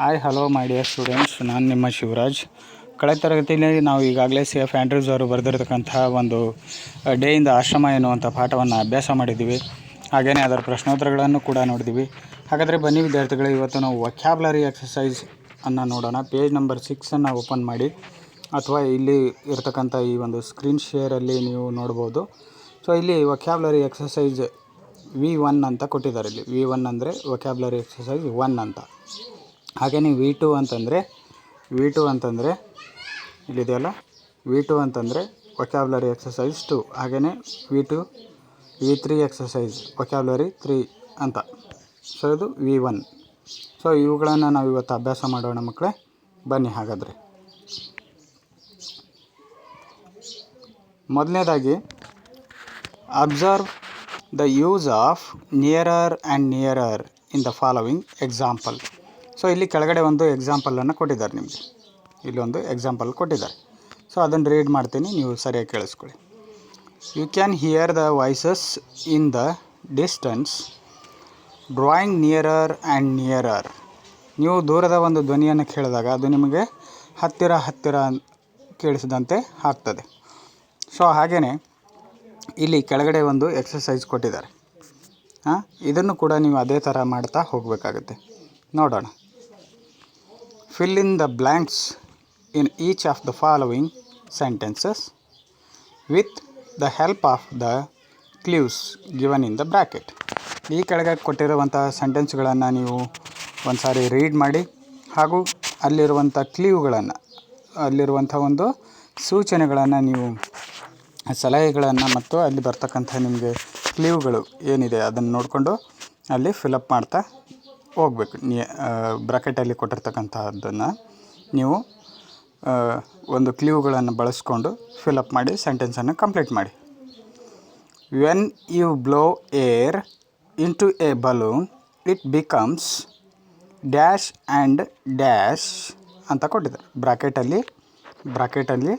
Hi hello my dear students, ನಾನು ನಿಮ್ಮ ಶಿವರಾಜ್. ಕಳೆದ ತರಗತಿಯಲ್ಲಿ ನಾವು ಈಗಾಗಲೇ C.F. ಆ್ಯಂಡ್ರ್ಯೂಸ್ ಅವರು ಬರೆದಿರತಕ್ಕಂತಹ ಒಂದು ಡೇ ಇನ್ ದ ಆಶ್ರಮ ಎನ್ನುವಂಥ ಪಾಠವನ್ನು ಅಭ್ಯಾಸ ಮಾಡಿದ್ದೀವಿ. ಹಾಗೆಯೇ ಅದರ ಪ್ರಶ್ನೋತ್ತರಗಳನ್ನು ಕೂಡ ನೋಡಿದ್ದೀವಿ. ಹಾಗಾದರೆ ಬನ್ನಿ ವಿದ್ಯಾರ್ಥಿಗಳು, ಇವತ್ತು ನಾವು ವೊಕ್ಯಾಬ್ಯುಲರಿ ಎಕ್ಸಸೈಸ್ ಅನ್ನು ನೋಡೋಣ. ಪೇಜ್ ನಂಬರ್ 6 ಓಪನ್ ಮಾಡಿ, ಅಥವಾ ಇಲ್ಲಿ ಇರತಕ್ಕಂಥ ಈ ಒಂದು ಸ್ಕ್ರೀನ್ ಶೇರಲ್ಲಿ ನೀವು ನೋಡ್ಬೋದು. ಸೊ ಇಲ್ಲಿ ವೊಕ್ಯಾಬ್ಯುಲರಿ ಎಕ್ಸಸೈಸ್ V1 ಅಂತ ಕೊಟ್ಟಿದ್ದಾರೆ. ಇಲ್ಲಿ V1 ಅಂದರೆ ವೊಕ್ಯಾಬ್ಯುಲರಿ ಎಕ್ಸಸೈಸ್ 1 ಅಂತ. ಹಾಗೆಯೇ V2 ಅಂತಂದರೆ ಇಲ್ಲಿದೆಯಲ್ಲ, V2 ಅಂತಂದರೆ ವೊಕ್ಯಾಬ್ಯುಲರಿ ಎಕ್ಸಸೈಸ್ 2. ಹಾಗೆಯೇ V3 ಎಕ್ಸಸೈಸ್ ವೊಕ್ಯಾಬ್ಯುಲರಿ 3 ಅಂತ. ಸೊ ಇದು V1. ಸೊ ಇವುಗಳನ್ನು ನಾವು ಇವತ್ತು ಅಭ್ಯಾಸ ಮಾಡೋಣ ಮಕ್ಕಳೇ. ಬನ್ನಿ ಹಾಗಾದರೆ. ಮೊದಲನೇದಾಗಿ observe the use of nearer and nearer in the following example. So ಇಲ್ಲಿ ಕೆಳಗಡೆ ಒಂದು ಎಕ್ಸಾಂಪಲನ್ನು ಕೊಟ್ಟಿದ್ದಾರೆ ನಿಮಗೆ. ಇಲ್ಲೊಂದು ಎಕ್ಸಾಂಪಲ್ ಕೊಟ್ಟಿದ್ದಾರೆ. ಸೊ ಅದನ್ನು ರೀಡ್ ಮಾಡ್ತೀನಿ, ನೀವು ಸರಿಯಾಗಿ ಕೇಳಿಸ್ಕೊಳ್ಳಿ. You can hear the voices in the distance drawing nearer and nearer. ನೀವು ದೂರದ ಒಂದು ಧ್ವನಿಯನ್ನು ಕೇಳಿದಾಗ ಅದು ನಿಮಗೆ ಹತ್ತಿರ ಕೇಳಿಸಿದಂತೆ ಆಗ್ತದೆ. ಸೊ ಹಾಗೆಯೇ ಇಲ್ಲಿ ಕೆಳಗಡೆ ಒಂದು ಎಕ್ಸಸೈಸ್ ಕೊಟ್ಟಿದ್ದಾರೆ. ಇದನ್ನು ಕೂಡ ನೀವು ಅದೇ ಥರ ಮಾಡ್ತಾ ಹೋಗಬೇಕಾಗುತ್ತೆ. ನೋಡೋಣ. Fill in the blanks in each of the following sentences with the help of the clues given in the bracket. ಈ ಕೆಳಗೆ ಕೊಟ್ಟಿರುವಂಥ ಸೆಂಟೆನ್ಸ್ಗಳನ್ನು ನೀವು ಒಂದು ಸಾರಿ ರೀಡ್ ಮಾಡಿ, ಹಾಗೂ ಅಲ್ಲಿರುವಂಥ ಕ್ಲೂಗಳನ್ನು, ಅಲ್ಲಿರುವಂಥ ಒಂದು ಸೂಚನೆಗಳನ್ನು, ನೀವು ಸಲಹೆಗಳನ್ನು ಮತ್ತು ಅಲ್ಲಿ ಬರ್ತಕ್ಕಂಥ ನಿಮಗೆ ಕ್ಲೂಗಳು ಏನಿದೆ ಅದನ್ನು ನೋಡಿಕೊಂಡು ಅಲ್ಲಿ ಫಿಲಪ್ ಮಾಡ್ತಾ ಹೋಗ್ಬೇಕು. ಬ್ರಾಕೆಟಲ್ಲಿ ಕೊಟ್ಟಿರ್ತಕ್ಕಂಥದ್ದನ್ನು ನೀವು ಒಂದು ಕ್ಲೂಗಳನ್ನು ಬಳಸ್ಕೊಂಡು ಫಿಲಪ್ ಮಾಡಿ ಸೆಂಟೆನ್ಸನ್ನು ಕಂಪ್ಲೀಟ್ ಮಾಡಿ. When you blow air into a balloon it becomes dash and dash ಅಂತ ಕೊಟ್ಟಿದ್ದಾರೆ. ಬ್ರಾಕೆಟಲ್ಲಿ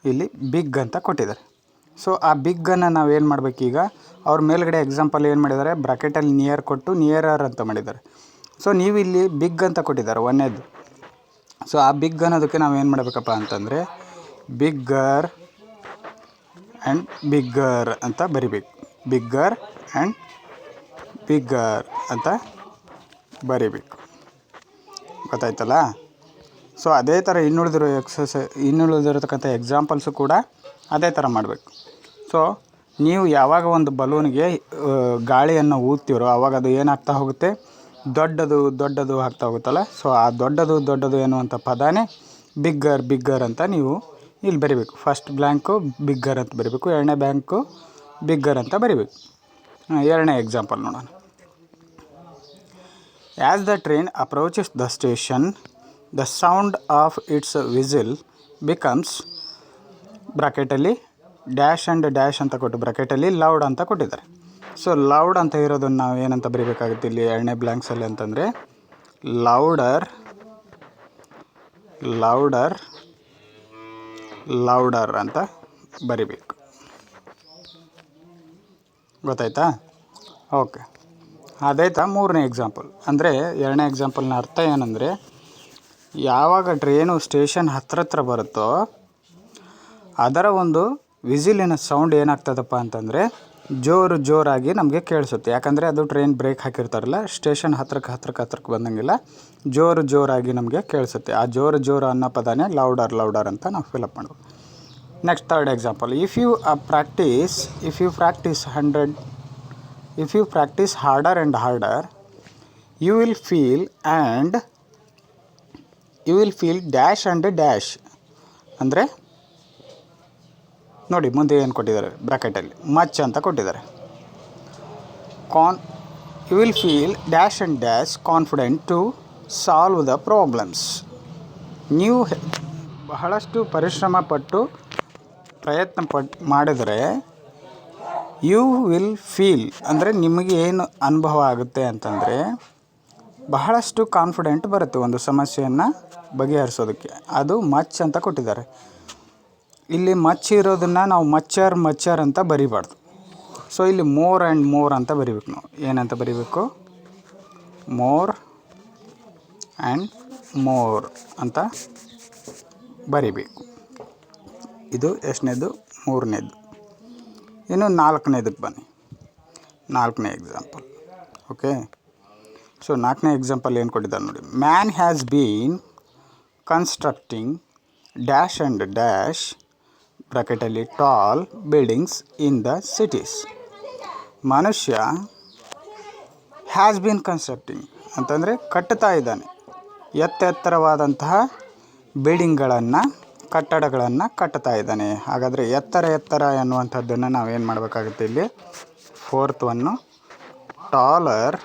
ಇಲ್ಲಿ ಬಿಗ್ ಅಂತ ಕೊಟ್ಟಿದ್ದಾರೆ. ಸೊ ಆ ಬಿಗ್ಗನ್ನು ನಾವೇನು ಮಾಡಬೇಕೀಗ, ಅವ್ರ ಮೇಲ್ಗಡೆ ಎಕ್ಸಾಂಪಲ್ ಏನು ಮಾಡಿದ್ದಾರೆ, ಬ್ರಾಕೆಟಲ್ಲಿ ನಿಯರ್ ಕೊಟ್ಟು ನಿಯರರ್ ಅಂತ ಮಾಡಿದ್ದಾರೆ. ಸೊ ನೀವು ಇಲ್ಲಿ ಬಿಗ್ ಅಂತ ಕೊಟ್ಟಿದ್ದಾರೆ ಒಂದೇದು. ಸೊ ಆ ಬಿಗ್ ಅನ್ನೋದಕ್ಕೆ ನಾವು ಏನು ಮಾಡಬೇಕಪ್ಪ ಅಂತಂದರೆ ಬಿಗ್ಗರ್ ಆ್ಯಂಡ್ ಬಿಗ್ಗರ್ ಅಂತ ಬರಿಬೇಕು. ಬಿಗ್ಗರ್ ಆ್ಯಂಡ್ ಬಿಗ್ಗರ್ ಅಂತ ಬರಿಬೇಕು. ಗೊತ್ತಾಯ್ತಲ್ಲ? ಸೊ ಅದೇ ಥರ ಇನ್ನುಳಿದಿರತಕ್ಕಂಥ ಎಕ್ಸಾಂಪಲ್ಸು ಕೂಡ ಅದೇ ಥರ ಮಾಡಬೇಕು. ಸೊ ನೀವು ಯಾವಾಗ ಒಂದು ಬಲೂನ್ಗೆ ಗಾಳಿಯನ್ನು ಊದ್ತೀರೋ ಆವಾಗ ಅದು ಏನಾಗ್ತಾ ಹೋಗುತ್ತೆ, ದೊಡ್ಡದು ಆಗ್ತಾ ಹೋಗುತ್ತಲ್ಲ. ಸೊ ಆ ದೊಡ್ಡದು ಎನ್ನುವಂಥ ಪದನೇ ಬಿಗ್ಗರ್ ಅಂತ ನೀವು ಇಲ್ಲಿ ಬರಿಬೇಕು. ಫಸ್ಟ್ ಬ್ಲ್ಯಾಂಕು ಬಿಗ್ಗರ್ ಅಂತ ಬರಿಬೇಕು, ಎರಡನೇ ಬ್ಲ್ಯಾಂಕು ಬಿಗ್ಗರ್ ಅಂತ ಬರಿಬೇಕು. ಎರಡನೇ ಎಕ್ಸಾಂಪಲ್ ನೋಡೋಣ. As the train approaches the station the sound of its whistle becomes, ಬ್ರಾಕೆಟಲ್ಲಿ ಡ್ಯಾಶ್ ಆ್ಯಂಡ್ ಡ್ಯಾಶ್ ಅಂತ ಕೊಟ್ಟು ಬ್ರಾಕೆಟಲ್ಲಿ ಲೌಡ್ ಅಂತ ಕೊಟ್ಟಿದ್ದಾರೆ. ಸೊ ಲೌಡ್ ಅಂತ ಇರೋದನ್ನು ನಾವು ಏನಂತ ಬರಿಬೇಕಾಗುತ್ತೆ ಇಲ್ಲಿ ಎರಡನೇ ಬ್ಲ್ಯಾಂಕ್ಸಲ್ಲಿ ಅಂತಂದರೆ ಲೌಡರ್ ಅಂತ ಬರಿಬೇಕು. ಗೊತ್ತಾಯ್ತಾ? ಓಕೆ. ಅದೇ ಥರ ಮೂರನೇ ಎಕ್ಸಾಂಪಲ್. ಅಂದರೆ ಎರಡನೇ ಎಕ್ಸಾಂಪಲ್ನ ಅರ್ಥ ಏನಂದರೆ, ಯಾವಾಗ ಟ್ರೈನು ಸ್ಟೇಷನ್ ಹತ್ರ ಬರುತ್ತೋ ಅದರ ಒಂದು ವಿಸಿಲಿನ ಸೌಂಡ್ ಏನಾಗ್ತದಪ್ಪ ಅಂತಂದರೆ ಜೋರಾಗಿ ನಮಗೆ ಕೇಳಿಸುತ್ತೆ. ಯಾಕಂದರೆ ಅದು ಟ್ರೈನ್ ಬ್ರೇಕ್ ಹಾಕಿರ್ತಾರಲ್ಲ, ಸ್ಟೇಷನ್ ಹತ್ರಕ್ಕೆ ಬಂದಂಗೆಲ್ಲ ಜೋರಾಗಿ ನಮಗೆ ಕೇಳಿಸುತ್ತೆ. ಆ ಜೋರು ಅನ್ನೋ ಪದನೇ ಲೌಡರ್ ಅಂತ ನಾವು ಫಿಲಪ್ ಮಾಡಬೇಕು. Next third example. If you practise harder and harder you will feel dash and dash. ಅಂದರೆ ನೋಡಿ ಮುಂದೆ ಏನು ಕೊಟ್ಟಿದ್ದಾರೆ, ಬ್ರಾಕೆಟಲ್ಲಿ ಮಚ್ ಅಂತ ಕೊಟ್ಟಿದ್ದಾರೆ. You will feel dash and dash confident to solve the problems. ನೀವು ಬಹಳಷ್ಟು ಪ್ರಯತ್ನ ಮಾಡಿದರೆ ಯು ವಿಲ್ ಫೀಲ್ ಅಂದರೆ ನಿಮಗೆ ಏನು ಅನುಭವ ಆಗುತ್ತೆ ಅಂತಂದರೆ ಬಹಳಷ್ಟು ಕಾನ್ಫಿಡೆಂಟ್ ಬರುತ್ತೆ ಒಂದು ಸಮಸ್ಯೆಯನ್ನು ಬಗೆಹರಿಸೋದಕ್ಕೆ. ಅದು ಮಚ್ ಅಂತ ಕೊಟ್ಟಿದ್ದಾರೆ. ಇಲ್ಲಿ ಮಚ್ ಇರೋದನ್ನು ನಾವು ಮಚ್ಚರ್ ಅಂತ ಬರಿಬಾರ್ದು. ಸೊ ಇಲ್ಲಿ ಮೋರ್ ಅಂತ ಬರಿಬೇಕು. ನಾವು ಏನಂತ ಬರಿಬೇಕು, ಮೋರ್ ಆ್ಯಂಡ್ ಮೋರ್ ಅಂತ ಬರಿಬೇಕು. ಇದು ಎಷ್ಟನೇದು? ಮೂರನೇದು. ಇನ್ನು ನಾಲ್ಕನೇದಕ್ಕೆ ಬನ್ನಿ. ನಾಲ್ಕನೇ ಎಕ್ಸಾಂಪಲ್. ಓಕೆ, ಸೊ ನಾಲ್ಕನೇ ಎಕ್ಸಾಂಪಲ್ ಏನು ಕೊಟ್ಟಿದ್ದಾರೆ ನೋಡಿ. Man has been constructing dash and dash ಬ್ರಾಕೆಟಲ್ಲಿ tall buildings in the cities. ಮನುಷ್ಯ ಹ್ಯಾಸ್ ಬೀನ್ ಕನ್ಸ್ಟ್ರಕ್ಟಿಂಗ್ ಅಂತಂದರೆ ಕಟ್ಟುತ್ತಾ ಇದ್ದಾನೆ ಎತ್ತರವಾದಂತಹ ಬಿಲ್ಡಿಂಗ್ಗಳನ್ನು, ಕಟ್ಟಡಗಳನ್ನು ಕಟ್ಟುತ್ತಾ ಇದ್ದಾನೆ. ಹಾಗಾದರೆ ಎತ್ತರ ಎನ್ನುವಂಥದ್ದನ್ನು ನಾವೇನು ಮಾಡಬೇಕಾಗುತ್ತೆ? ಇಲ್ಲಿ fourth one taller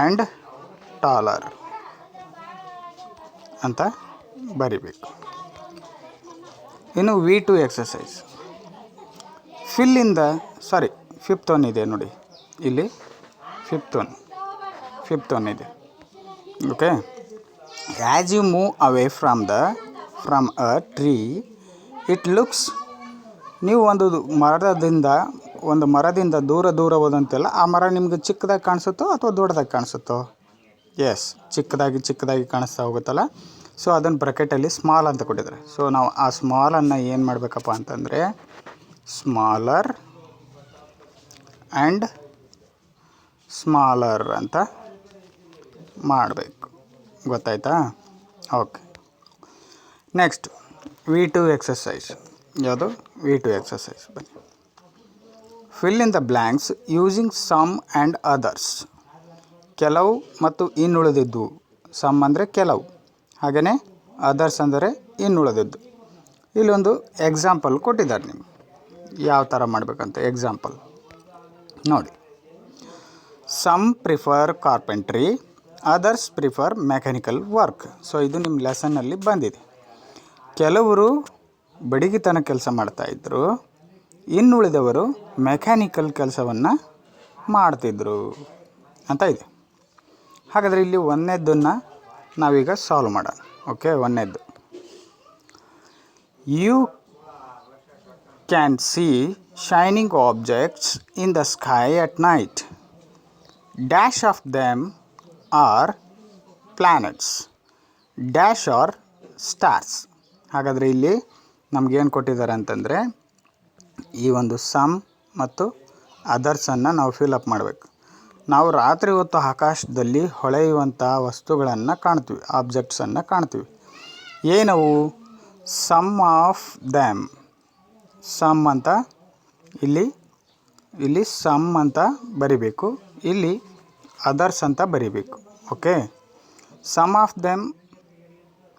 and taller ಅಂತ ಬರಿಬೇಕು. ಇನ್ನು V2 exercise. Fill in the fifth one ಇದೆ ನೋಡಿ ಇಲ್ಲಿ. ಫಿಫ್ತ್ ಒನ್ ಇದೆ. Okay, as you move away from a tree it looks. ನೀವು ಒಂದು ಮರದಿಂದ ದೂರ ಹೋದಂತೆಲ್ಲ ಆ ಮರ ನಿಮ್ಗೆ ಚಿಕ್ಕದಾಗಿ ಕಾಣಿಸುತ್ತೋ ಅಥವಾ ದೊಡ್ಡದಾಗಿ ಕಾಣಿಸುತ್ತೋ? ಎಸ್, ಚಿಕ್ಕದಾಗಿ ಕಾಣಿಸ್ತಾ ಹೋಗುತ್ತಲ್ಲ. ಸೊ ಅದನ್ನು ಬ್ರಾಕೆಟಲ್ಲಿ ಸ್ಮಾಲ್ ಅಂತ ಕೊಟ್ಟಿದ್ದಾರೆ. ಸೊ ನಾವು ಆ ಸ್ಮಾಲನ್ನು ಏನು ಮಾಡಬೇಕಪ್ಪ ಅಂತಂದರೆ ಸ್ಮಾಲರ್ ಆ್ಯಂಡ್ ಸ್ಮಾಲರ್ ಅಂತ ಮಾಡಬೇಕು. ಗೊತ್ತಾಯ್ತಾ? Okay, next V2 exercise. ಯಾವುದು? V2 exercise. ಬನ್ನಿ. Fill in the blanks using some and others. ಕೆಲವು ಮತ್ತು ಇನ್ನುಳಿದಿದ್ದು. ಸಮ್ ಅಂದರೆ ಕೆಲವು, ಹಾಗೆಯೇ ಅದರ್ಸ್ ಅಂದರೆ ಇನ್ನುಳಿದಿದ್ದು. ಇಲ್ಲೊಂದು ಎಕ್ಸಾಂಪಲ್ ಕೊಟ್ಟಿದ್ದಾರೆ ನಿಮಗೆ ಯಾವ ಥರ ಮಾಡಬೇಕಂತ. ಎಕ್ಸಾಂಪಲ್ ನೋಡಿ. Some prefer carpentry, others prefer mechanical work. So ಇದು ನಿಮ್ಮ ಲೆಸನ್ನಲ್ಲಿ ಬಂದಿದೆ. ಕೆಲವರು ಬಡಗಿತನ ಕೆಲಸ ಮಾಡ್ತಾಯಿದ್ರು, ಇನ್ನುಳಿದವರು ಮೆಕ್ಯಾನಿಕಲ್ ಕೆಲಸವನ್ನು ಮಾಡ್ತಿದ್ರು ಅಂತ ಇದೆ. ಹಾಗಾದರೆ ಇಲ್ಲಿ ಒಂದನೇದನ್ನು ನಾವೀಗ ಸಾಲ್ವ್ ಮಾಡೋಣ. ಓಕೆ, ಒಂದನೇದು. You can see shining objects in the sky at night. Dash of them are planets, dash are stars. ಹಾಗಾದರೆ ಇಲ್ಲಿ ನಮಗೇನು ಕೊಟ್ಟಿದ್ದಾರೆ ಅಂತಂದರೆ ಈ ಒಂದು ಸಮ್ ಮತ್ತು ಅದರ್ಸನ್ನು ನಾವು ಫಿಲಪ್ ಮಾಡಬೇಕು. ನಾವು ರಾತ್ರಿ ಹೊತ್ತು ಆಕಾಶದಲ್ಲಿ ಹೊಳೆಯುವಂಥ ವಸ್ತುಗಳನ್ನು ಕಾಣ್ತೀವಿ, ಆಬ್ಜೆಕ್ಟ್ಸನ್ನು ಕಾಣ್ತೀವಿ. ಏನವು? Some of them. ಸಮ್ ಅಂತ ಇಲ್ಲಿ ಸಮ್ ಅಂತ ಬರಿಬೇಕು, ಇಲ್ಲಿ ಅದರ್ಸ್ ಅಂತ ಬರಿಬೇಕು. Okay, some of them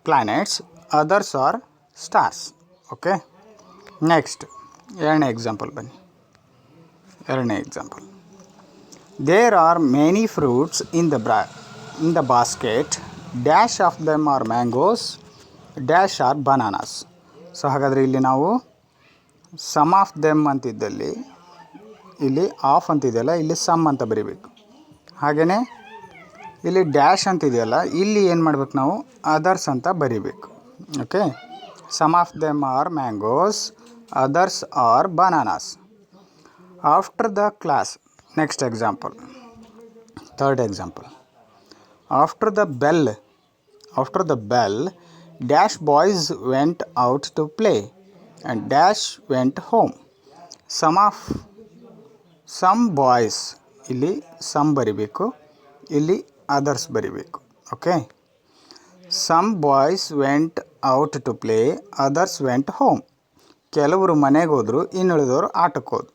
planets, others are stars. Okay, next ಎರಡನೇ ಎಕ್ಸಾಂಪಲ್ ಬನ್ನಿ. ಎರಡನೇ example. There are many fruits in the basket. Dash of them are mangoes, dash are bananas. So ಹಾಗಾದರೆ ಇಲ್ಲಿ ನಾವು ಸಮ್ ಆಫ್ ದೆಮ್ ಅಂತಿದ್ದಲ್ಲಿ ಇಲ್ಲಿ of ಅಂತಿದೆಯಲ್ಲ, ಇಲ್ಲಿ some ಅಂತ ಬರಿಬೇಕು. ಹಾಗೆಯೇ ಇಲ್ಲಿ ಡ್ಯಾಶ್ ಅಂತಿದೆಯಲ್ಲ, ಇಲ್ಲಿ ಏನು ಮಾಡಬೇಕು ನಾವು? ಅದರ್ಸ್ ಅಂತ ಬರಿಬೇಕು. Okay, some of them are mangoes, others are bananas. After the class. Next example, third example. After the bell dash boys went out to play and dash went home. Some boys, ಇಲ್ಲಿ some ಬರಿಬೇಕು, ಇಲ್ಲಿ others ಬರಿಬೇಕು. Okay, some boys went out to play, others went home. ಕೆಲವರು ಮನೆಗೆ ಹೋದರು, ಇನ್ನುಳಿದವರು ಆಟಕ್ಕೆ ಹೋದ್ರು.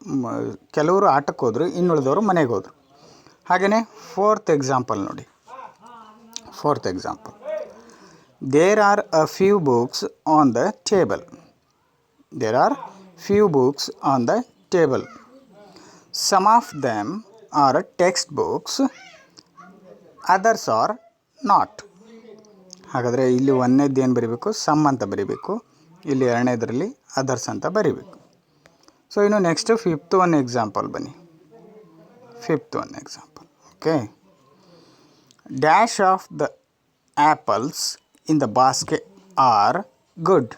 ಕೆಲವರು ಆಟಕ್ಕೆ ಹೋದರು, ಇನ್ನುಳಿದವರು ಮನೆಗೆ ಹೋದರು. ಹಾಗೆಯೇ ಫೋರ್ತ್ ಎಕ್ಸಾಂಪಲ್ ನೋಡಿ. Fourth example. There are a few books on the table. There are few books on the table. Some of them are text books, others are not. ಹಾಗಾದರೆ ಇಲ್ಲಿ ಒಂದನೇದು ಏನು ಬರೀಬೇಕು? ಸಮ್ ಅಂತ ಬರೀಬೇಕು. ಇಲ್ಲಿ ಎರಡನೇದರಲ್ಲಿ ಅದರ್ಸ್ ಅಂತ ಬರೀಬೇಕು. ಸೊ ಇನ್ನು ನೆಕ್ಸ್ಟ್ ಫಿಫ್ತ್ ಒನ್ ಎಕ್ಸಾಂಪಲ್ ಬನ್ನಿ. Fifth one example. Okay, dash of the apples in the basket are good,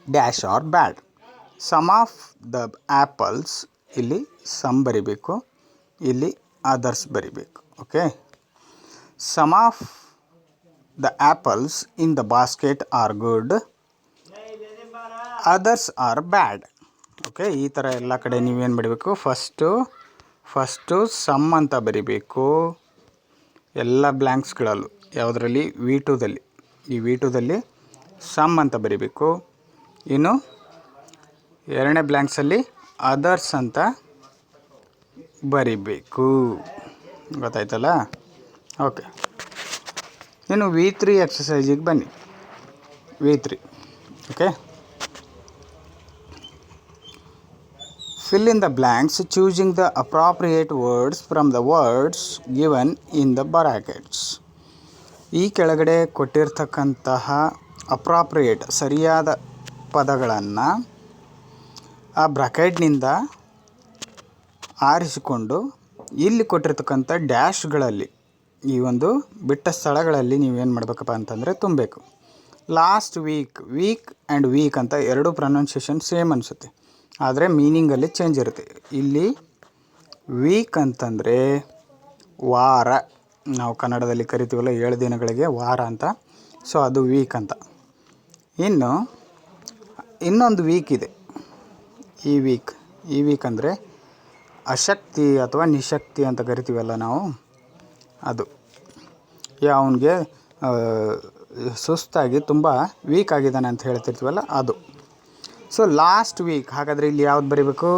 dash are bad. Some of the apples, ಇಲ್ಲಿ ಸಮ್ ಬರಿಬೇಕು, ಇಲ್ಲಿ ಅದರ್ಸ್ ಬರಿಬೇಕು. Okay, some of the apples in the basket are good, others are bad. Okay, ಈ ಥರ ಎಲ್ಲ ಕಡೆ ನೀವೇನು ಬರೀಬೇಕು, ಫಸ್ಟು ಸಮ್ ಅಂತ ಬರಿಬೇಕು ಎಲ್ಲ ಬ್ಲ್ಯಾಂಕ್ಸ್ಗಳಲ್ಲೂ. ಯಾವುದರಲ್ಲಿ? V2ದಲ್ಲಿ. ಈ V2ದಲ್ಲಿ ಸಮ್ ಅಂತ ಬರಿಬೇಕು. ಇನ್ನು ಎರಡನೇ ಬ್ಲ್ಯಾಂಕ್ಸಲ್ಲಿ ಅದರ್ಸ್ ಅಂತ ಬರಿಬೇಕು. ಗೊತ್ತಾಯ್ತಲ್ಲ? ಓಕೆ, ಇನ್ನು V3 ಎಕ್ಸಸೈಜಿಗೆ ಬನ್ನಿ. V3. Okay, fill in the blanks choosing the appropriate words from the words given in the brackets. ಈ ಕೆಳಗಡೆ ಕೊಟ್ಟಿರ್ತಕ್ಕಂತಹ ಅಪ್ರಾಪ್ರಿಯೇಟ್ ಸರಿಯಾದ ಪದಗಳನ್ನು ಆ ಬ್ರಾಕೆಟ್ನಿಂದ ಆರಿಸಿಕೊಂಡು ಇಲ್ಲಿ ಕೊಟ್ಟಿರ್ತಕ್ಕಂಥ ಡ್ಯಾಶ್ಗಳಲ್ಲಿ, ಈ ಒಂದು ಬಿಟ್ಟ ಸ್ಥಳಗಳಲ್ಲಿ ನೀವೇನು ಮಾಡಬೇಕಪ್ಪ ಅಂತಂದರೆ ತುಂಬಬೇಕು. ಲಾಸ್ಟ್ ವೀಕ್ ಆ್ಯಂಡ್ ವೀಕ್ ಅಂತ ಎರಡೂ ಪ್ರೊನೌನ್ಸಿಯೇಷನ್ ಸೇಮ್ ಅನಿಸುತ್ತೆ, ಆದರೆ ಮೀನಿಂಗಲ್ಲಿ ಚೇಂಜ್ ಇರುತ್ತೆ. ಇಲ್ಲಿ ವೀಕ್ ಅಂತಂದರೆ ವಾರ, ನಾವು ಕನ್ನಡದಲ್ಲಿ ಕರಿತೀವಲ್ಲ 7 ದಿನಗಳಿಗೆ ವಾರ ಅಂತ, ಸೊ ಅದು ವೀಕ್ ಅಂತ. ಇನ್ನೊಂದು ವೀಕ್ ಇದೆ, ಈ ವೀಕ್ ಅಂದರೆ ಅಶಕ್ತಿ ಅಥವಾ ನಿಶಕ್ತಿ ಅಂತ ಕರಿತೀವಲ್ಲ ನಾವು, ಅದು ಅವನಿಗೆ ಸುಸ್ತಾಗಿ ತುಂಬ ವೀಕ್ ಆಗಿದ್ದಾನೆ ಅಂತ ಹೇಳ್ತಿರ್ತೀವಲ್ಲ ಅದು. ಸೊ ಲಾಸ್ಟ್ ವೀಕ್, ಹಾಗಾದರೆ ಇಲ್ಲಿ ಯಾವ್ದು ಬರೀಬೇಕು?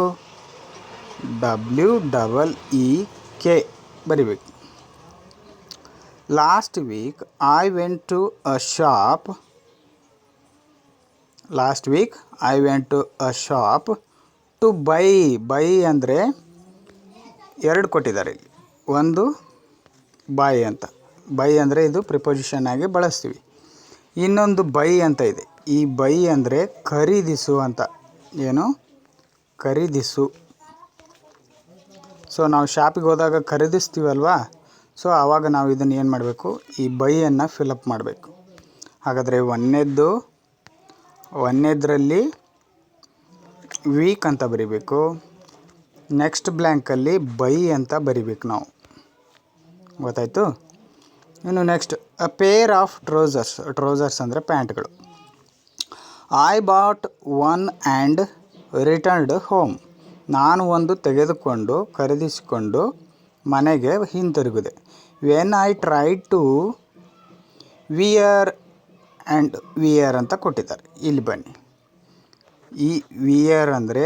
WEEK ಬರಿಬೇಕು. Last week I went to a shop to buy ಅಂದರೆ ಎರಡು ಕೊಟ್ಟಿದ್ದಾರೆ ಇಲ್ಲಿ. ಒಂದು ಬೈ ಅಂತ, ಬೈ ಅಂದರೆ ಇದು ಪ್ರಿಪೊಸಿಷನ್ ಆಗಿ ಬಳಸ್ತೀವಿ. ಇನ್ನೊಂದು ಬೈ ಅಂತ ಇದೆ. ಈ ಬೈ ಅಂದರೆ ಖರೀದಿಸು ಅಂತ. ಏನು? ಖರೀದಿಸು. ಸೊ ನಾವು ಶಾಪಿಗೆ ಹೋದಾಗ ಖರೀದಿಸ್ತೀವಲ್ವಾ, ಸೊ ಆವಾಗ ನಾವು ಇದನ್ನು ಏನು ಮಾಡಬೇಕು? ಈ ಬೈಯನ್ನು ಫಿಲಪ್ ಮಾಡಬೇಕು. ಹಾಗಾದರೆ ಒಂದನೇದರಲ್ಲಿ ವೀಕ್ ಅಂತ ಬರಿಬೇಕು, ನೆಕ್ಸ್ಟ್ ಬ್ಲ್ಯಾಂಕಲ್ಲಿ ಬೈ ಅಂತ ಬರಿಬೇಕು ನಾವು. ಗೊತ್ತಾಯಿತು? ಇನ್ನು next a pair of trousers ಅಂದರೆ ಪ್ಯಾಂಟ್ಗಳು. I bought one and returned home. ನಾನು ಒಂದು ತೆಗೆದುಕೊಂಡು ಖರೀದಿಸಿಕೊಂಡು ಮನೆಗೆ ಹಿಂತಿರುಗಿದೆ. When I tried to wear ಅಂತ ಕೊಟ್ಟಿದ್ದಾರೆ. ಇಲ್ಲಿ ಬನ್ನಿ, ಈ ವಿಯರ್ ಅಂದರೆ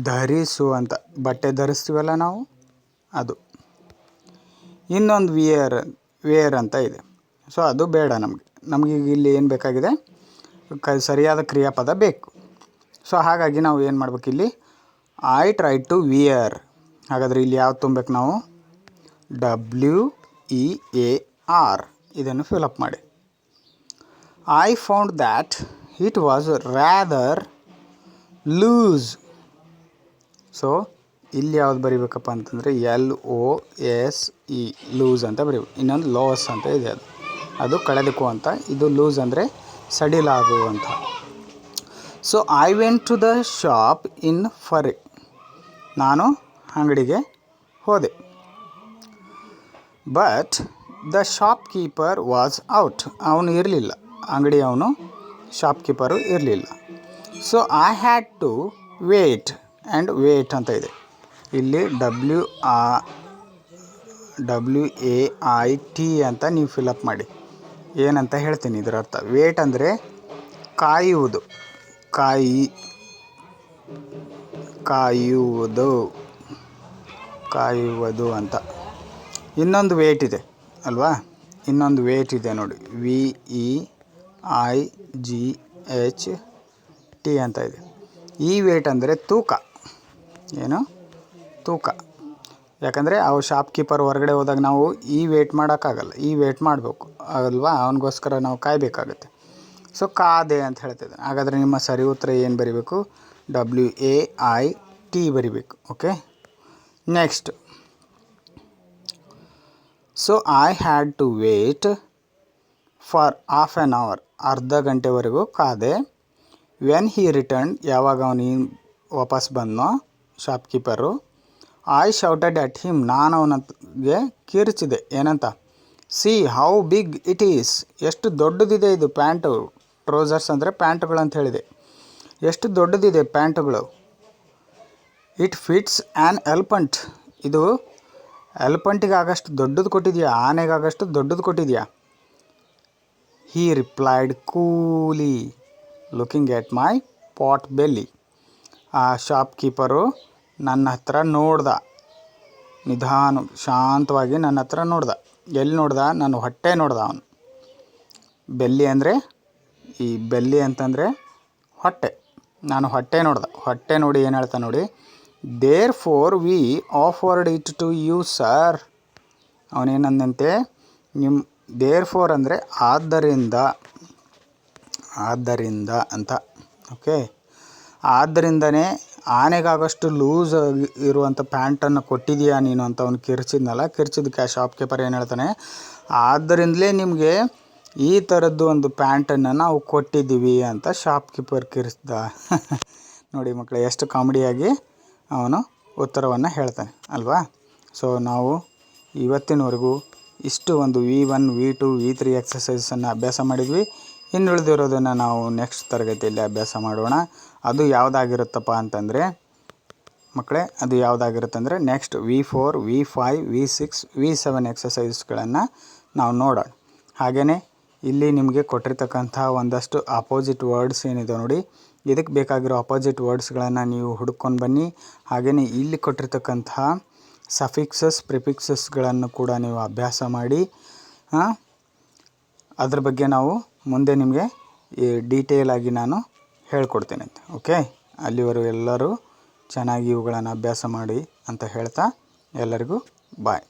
ಧರಿಸು ಅಂತ, ಬಟ್ಟೆ ಧರಿಸ್ತೀವಲ್ಲ ನಾವು, ಅದು. ಇನ್ನೊಂದು ವೇರ್ ಅಂತ ಇದೆ, ಸೊ ಅದು ಬೇಡ ನಮಗೆ ಇಲ್ಲಿ ಏನು ಬೇಕಾಗಿದೆ? ಸರಿಯಾದ ಕ್ರಿಯಾಪದ ಬೇಕು. ಸೊ ಹಾಗಾಗಿ ನಾವು ಏನು ಮಾಡ್ಬೇಕು? ಇಲ್ಲಿ ಐ ಟ್ರೈ ಟು ವಿಯರ್. ಹಾಗಾದರೆ ಇಲ್ಲಿ ಯಾವ್ದು ತುಂಬಬೇಕು ನಾವು? WEAR. ಇದನ್ನು ಫಿಲಪ್ ಮಾಡಿ. I found that it was rather loose. So ಇಲ್ಲಿ ಯಾವ್ದು ಬರಿಬೇಕಪ್ಪ ಅಂತಂದರೆ LOSE, ಲೂಸ್ ಅಂತ ಬರೀಬೇಕು. ಇನ್ನೊಂದು ಲಾಸ್ ಅಂತ ಇದೆ, ಅದು ಕಳೆದುಕುವಂಥ. ಇದು ಲೂಸ್ ಅಂದರೆ ಸಡಿಲಾಗುವಂಥ. So I went to the shop in fury. ನಾನು ಅಂಗಡಿಗೆ ಹೋದೆ. But the shopkeeper was out. ಅವನು ಇರಲಿಲ್ಲ, ಶಾಪ್ ಕೀಪರು ಇರಲಿಲ್ಲ. So I had to wait ಅಂತ ಇದೆ. ಇಲ್ಲಿ WAIT ಅಂತ ನೀವು ಫಿಲಪ್ ಮಾಡಿ. ಏನಂತ ಹೇಳ್ತೀನಿ ಇದರ ಅರ್ಥ. ವೇಟ್ ಅಂದರೆ ಕಾಯುವುದು ಅಂತ. ಇನ್ನೊಂದು ವೇಟ್ ಇದೆ ಅಲ್ವಾ? ಇನ್ನೊಂದು ವೇಟ್ ಇದೆ ನೋಡಿ, WEIGHT ಅಂತ ಇದೆ. ಈ ವೇಟ್ ಅಂದರೆ ತೂಕ. ಏನು? ತೂಕ. ಯಾಕಂದರೆ ಅವು ಶಾಪ್ ಕೀಪರ್ ಹೊರಗಡೆ ಹೋದಾಗ ನಾವು ಈ ವೇಟ್ ಮಾಡೋಕ್ಕಾಗಲ್ಲ, ಈ ವೇಟ್ ಮಾಡಬೇಕು ಅಲ್ವಾ? ಅವನಿಗೋಸ್ಕರ ನಾವು ಕಾಯಬೇಕಾಗುತ್ತೆ. ಸೊ ಕಾದೆ ಅಂತ ಹೇಳ್ತಿದ್ದಾನೆ. ಹಾಗಾದರೆ ನಿಮ್ಮ ಸರಿ ಉತ್ತರ ಏನು ಬರಿಬೇಕು? WAIT ಬರಿಬೇಕು. Okay, next. So I had to wait for half an hour. ಅರ್ಧ ಗಂಟೆವರೆಗೂ ಕಾದೆ. ವೆನ್ ಹಿ ರಿಟರ್ನ್, ಯಾವಾಗ ಅವನು ವಾಪಸ್ ಬಂದನೋ shopkeeper, I shouted at him. ನಾನು ಅವನಿಗೆ ಕಿರ್ಚಿದೆ. ಏನಂತ? See how big it is, ಎಷ್ಟು ದೊಡ್ಡದಿದೆ ಇದು ಪ್ಯಾಂಟು. ಟ್ರೌಸರ್ಸ್ ಅಂದರೆ ಪ್ಯಾಂಟುಗಳು ಅಂತ ಹೇಳಿದೆ. ಎಷ್ಟು ದೊಡ್ಡದಿದೆ ಪ್ಯಾಂಟುಗಳು. ಇಟ್ ಫಿಟ್ಸ್ ಆ್ಯನ್ ಎಲ್ಫಂಟ್, ಇದು ಎಲ್ಫಂಟಿಗೆ ಆಗಷ್ಟು ದೊಡ್ಡದು ಕೊಟ್ಟಿದೆಯಾ, ಆನೆಗಾಗಷ್ಟು ದೊಡ್ಡದು ಕೊಟ್ಟಿದೆಯಾ. ಹೀ ರಿಪ್ಲೈಡ್ ಕೂಲಿ looking at my pot belly, ಆ ಶಾಪ್ಕೀಪರು ನನ್ನ ಹತ್ರ ನೋಡ್ದ, ನಿಧಾನ ಶಾಂತವಾಗಿ ನನ್ನ ಹತ್ರ ನೋಡ್ದ. ಎಲ್ಲಿ ನೋಡ್ದ? ನನ್ನ ಹೊಟ್ಟೆ ನೋಡ್ದ ಅವನು. ಬೆಲ್ಲಿ ಅಂದರೆ, ಈ ಬೆಲ್ಲಿ ಅಂತಂದರೆ ಹೊಟ್ಟೆ. ನಾನು ಹೊಟ್ಟೆ ನೋಡ್ದ. ಹೊಟ್ಟೆ ನೋಡಿ ಏನು ಹೇಳ್ತಾ ನೋಡಿ, therefore we offered it to you sir. ಅವನೇನಂದಂತೆ, ನಿಮ್ಮ ದೇರ್ ಫೋರ್ ಅಂದರೆ ಆದ್ದರಿಂದ ಅಂತ. ಓಕೆ, ಆದ್ದರಿಂದನೇ ಆನೆಗಾಗಷ್ಟು ಲೂಸ್ ಇರುವಂಥ ಪ್ಯಾಂಟನ್ನು ಕೊಟ್ಟಿದೆಯಾ ನೀನು ಅಂತ ಅವನು ಕಿರ್ಚಿದ್ನಲ್ಲ. ಕಿರ್ಚಿದ್ದಕ್ಕೆ ಆ ಶಾಪ್ಕೀಪರ್ ಏನು ಹೇಳ್ತಾನೆ, ಆದ್ದರಿಂದಲೇ ನಿಮಗೆ ಈ ಥರದ್ದು ಒಂದು ಪ್ಯಾಂಟನ್ನು ನಾವು ಕೊಟ್ಟಿದ್ದೀವಿ ಅಂತ ಶಾಪ್ಕೀಪರ್ ಕಿರ್ಚ್ದ. ನೋಡಿ ಮಕ್ಕಳೇ, ಎಷ್ಟು ಕಾಮಿಡಿಯಾಗಿ ಅವನು ಉತ್ತರವನ್ನು ಹೇಳ್ತಾನೆ ಅಲ್ವಾ. ಸೊ ನಾವು ಇವತ್ತಿನವರೆಗೂ ಇಷ್ಟು ಒಂದು V1 V2 V3 ಎಕ್ಸಸೈಸನ್ನು ಅಭ್ಯಾಸ ಮಾಡಿದ್ವಿ. ಇನ್ನುಳಿದಿರೋದನ್ನು ನಾವು ನೆಕ್ಸ್ಟ್ ತರಗತಿಯಲ್ಲಿ ಅಭ್ಯಾಸ ಮಾಡೋಣ. ಅದು ಯಾವುದಾಗಿರುತ್ತಪ್ಪ ಅಂತಂದರೆ ಮಕ್ಕಳೇ, ಅದು ಯಾವುದಾಗಿರುತ್ತಂದರೆ next V4 V5 V6 V7 ಎಕ್ಸಸೈಸ್ಗಳನ್ನು ನಾವು ನೋಡೋಣ. ಹಾಗೆಯೇ ಇಲ್ಲಿ ನಿಮಗೆ ಕೊಟ್ಟಿರ್ತಕ್ಕಂಥ ಒಂದಷ್ಟು ಅಪೋಸಿಟ್ ವರ್ಡ್ಸ್ ಏನಿದೆ ನೋಡಿ, ಇದಕ್ಕೆ ಬೇಕಾಗಿರೋ ಅಪೋಸಿಟ್ ವರ್ಡ್ಸ್ಗಳನ್ನು ನೀವು ಹುಡ್ಕೊಂಡು ಬನ್ನಿ. ಹಾಗೆಯೇ ಇಲ್ಲಿ ಕೊಟ್ಟಿರ್ತಕ್ಕಂತಹ ಸಫಿಕ್ಸಸ್ ಪ್ರಿಫಿಕ್ಸಸ್ಗಳನ್ನು ಕೂಡ ನೀವು ಅಭ್ಯಾಸ ಮಾಡಿ. ಅದ್ರ ಬಗ್ಗೆ ನಾವು ಮುಂದೆ ನಿಮಗೆ ಡೀಟೇಲ್ ಆಗಿ ನಾನು ಹೇಳ್ಕೊಡ್ತೇನೆ ಅಂತ. ಓಕೆ, ಅಲ್ಲಿವರೆಗೂ ಎಲ್ಲರೂ ಚೆನ್ನಾಗಿ ಇವುಗಳನ್ನು ಅಭ್ಯಾಸ ಮಾಡಿ ಅಂತ ಹೇಳ್ತಾ ಎಲ್ಲರಿಗೂ ಬಾಯ್.